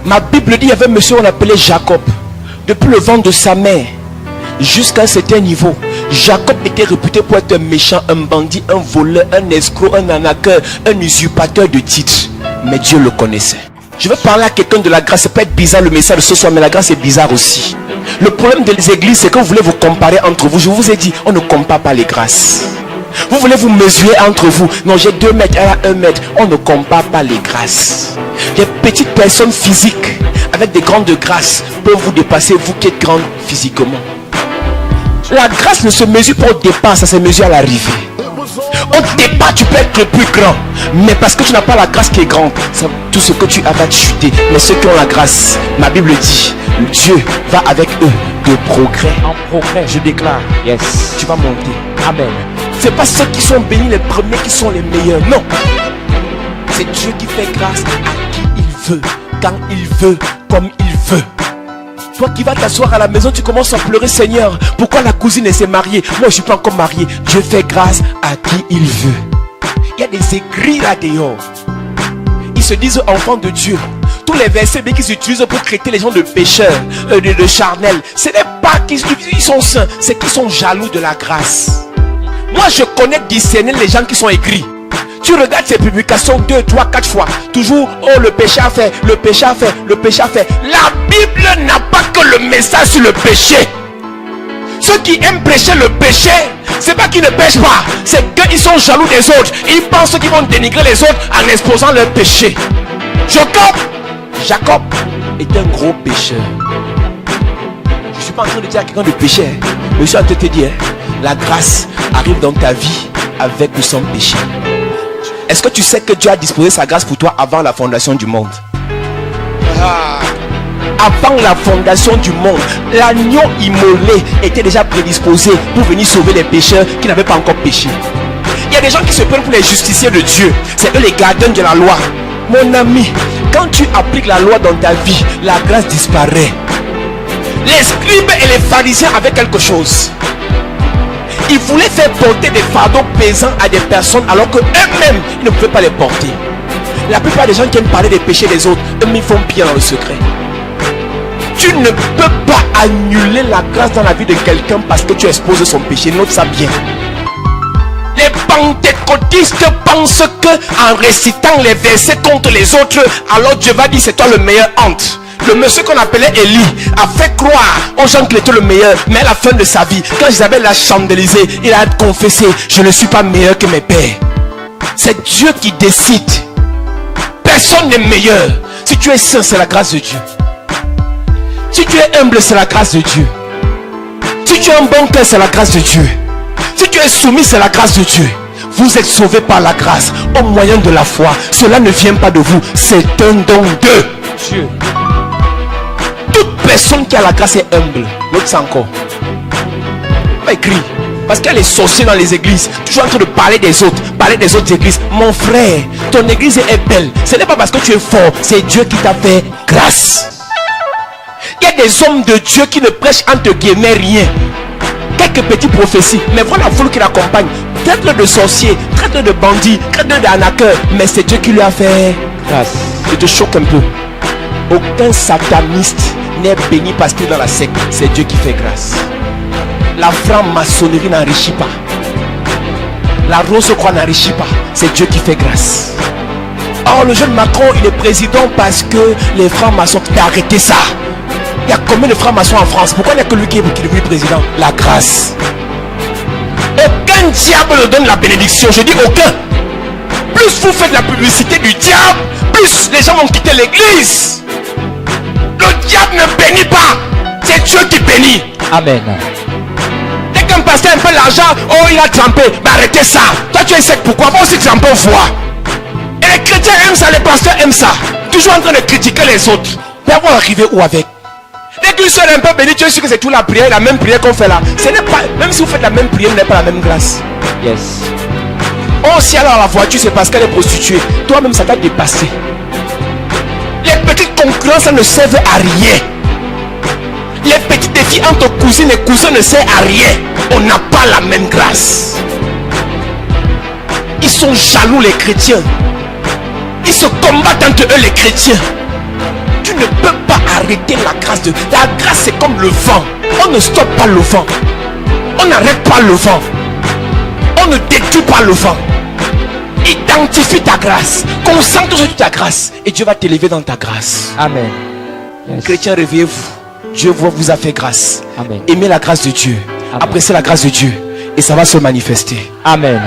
Ma Bible dit, il y avait un monsieur qu'on appelait Jacob. Depuis le ventre de sa mère jusqu'à un certain niveau, Jacob était réputé pour être un méchant, un bandit, un voleur, un escroc, un arnaqueur, un usurpateur de titres. Mais Dieu le connaissait. Je veux parler à quelqu'un de la grâce. Ça peut être bizarre le message de ce soir, mais la grâce est bizarre aussi. Le problème des églises, c'est que vous voulez vous comparer entre vous. Je vous ai dit, on ne compare pas les grâces. Vous voulez vous mesurer entre vous. Non, j'ai 2 mètres, elle a 1 mètre. On ne compare pas les grâces. Les petites personnes physiques avec des grandes grâces peuvent vous dépasser, vous qui êtes grande physiquement. La grâce ne se mesure pas au départ, ça se mesure à l'arrivée. Au départ, tu peux être le plus grand, mais parce que tu n'as pas la grâce qui est grande, tout ce que tu as va te chuter. Mais ceux qui ont la grâce, ma Bible dit, Dieu va avec eux de progrès en progrès. Je déclare, yes, tu vas monter. Amen. C'est pas ceux qui sont bénis les premiers qui sont les meilleurs, non. C'est Dieu qui fait grâce à qui il veut, quand il veut, comme il veut. Toi qui vas t'asseoir à la maison, tu commences à pleurer, Seigneur, pourquoi la cousine s'est mariée? Moi je ne suis pas encore marié. Dieu fait grâce à qui il veut. Il y a des écrits là dehors. Ils se disent enfants de Dieu. Tous les versets qu'ils utilisent pour traiter les gens de pécheurs, de charnels, ce n'est pas qu'ils sont saints, c'est qu'ils sont jaloux de la grâce. Moi je connais discerner les gens qui sont écrits. Tu regardes ces publications 2, 3, 4 fois. Toujours, oh le péché a fait, le péché a fait, le péché a fait. La Bible n'a pas que le message sur le péché. Ceux qui aiment prêcher le péché, c'est pas qu'ils ne pêchent pas, c'est qu'ils sont jaloux des autres. Ils pensent qu'ils vont dénigrer les autres en exposant leur péché. Jacob est un gros pécheur. Je ne suis pas en train de dire à quelqu'un de pécher, mais je suis en train de te dire, la grâce arrive dans ta vie avec ou sans péché. Est-ce que tu sais que Dieu a disposé sa grâce pour toi avant la fondation du monde? Avant la fondation du monde, l'agneau immolé était déjà prédisposé pour venir sauver les pécheurs qui n'avaient pas encore péché. Il y a des gens qui se prennent pour les justiciers de Dieu. C'est eux les gardiens de la loi. Mon ami, quand tu appliques la loi dans ta vie, la grâce disparaît. Les scribes et les pharisiens avaient quelque chose. Ils voulaient faire porter des fardeaux pesants à des personnes alors que eux-mêmes ils ne pouvaient pas les porter. La plupart des gens qui aiment parler des péchés des autres, eux-mêmes font bien dans le secret. Tu ne peux pas annuler la grâce dans la vie de quelqu'un parce que tu exposes son péché. Note ça bien. Les pentecôtistes pensent que en récitant les versets contre les autres, alors Dieu va dire c'est toi le meilleur entre. Le monsieur qu'on appelait Élie a fait croire aux gens qu'il était le meilleur. Mais à la fin de sa vie, quand Isabelle l'a chandélisé, il a confessé, je ne suis pas meilleur que mes pères. C'est Dieu qui décide. Personne n'est meilleur. Si tu es saint, c'est la grâce de Dieu. Si tu es humble, c'est la grâce de Dieu. Si tu as un bon cœur, c'est la grâce de Dieu. Si tu es soumis, c'est la grâce de Dieu. Vous êtes sauvés par la grâce au moyen de la foi. Cela ne vient pas de vous, c'est un don de Dieu. Toute personne qui a la grâce est humble. L'autre c'est encore. Pas écrit. Parce qu'il y a les sorciers dans les églises. Toujours en train de parler des autres églises. Mon frère, ton église est belle. Ce n'est pas parce que tu es fort, c'est Dieu qui t'a fait grâce. Il y a des hommes de Dieu qui ne prêchent entre guillemets rien. Quelques petites prophéties. Mais voilà la foule qui l'accompagne. Traite-le de sorcier, traite-le de bandit, traite-le d'arnaqueur. Mais c'est Dieu qui lui a fait grâce. Je te choque un peu. Aucun sataniste n'est béni parce qu'il est dans la secte. C'est Dieu qui fait grâce. La franc-maçonnerie n'enrichit pas. La rose-croix n'enrichit pas. C'est Dieu qui fait grâce. Or le jeune Macron il est président parce que les francs-maçons. Mais arrêtez ça. Il y a combien de francs-maçons en France? Pourquoi il n'y a que lui qui est devenu président? La grâce. Aucun diable ne donne la bénédiction. Je dis aucun. Plus vous faites la publicité du diable, plus les gens vont quitter l'église. Le diable ne bénit pas. C'est Dieu qui bénit. Amen. Dès qu'un pasteur a un peu l'argent, oh il a trempé. Mais arrêtez ça. Toi tu es sec, pourquoi pas aussi tremper au foie? Et les chrétiens aiment ça, les pasteurs aiment ça. Toujours en train de critiquer les autres. Mais on va arriver où avec? L'église seule un peu bénie, tu es sûr que c'est toute la prière, la même prière qu'on fait là. Ce n'est pas, même si vous faites la même prière, vous n'avez pas la même grâce. Yes. Oh si alors la voiture c'est parce qu'elle est prostituée. Toi-même ça t'a dépassé. Les petites concurrences ne servent à rien. Les petits défis entre cousines et cousins ne servent à rien. On n'a pas la même grâce. Ils sont jaloux les chrétiens. Ils se combattent entre eux les chrétiens. Tu ne peut pas arrêter la grâce de Dieu. La grâce, c'est comme le vent. On ne stoppe pas le vent. On n'arrête pas le vent. On ne détruit pas le vent. Identifie ta grâce. Concentre sur ta grâce. Et Dieu va t'élever dans ta grâce. Amen. Yes. Chrétiens, réveillez-vous. Dieu vous a fait grâce. Amen. Aimez la grâce de Dieu. Amen. Appréciez la grâce de Dieu. Et ça va se manifester. Amen.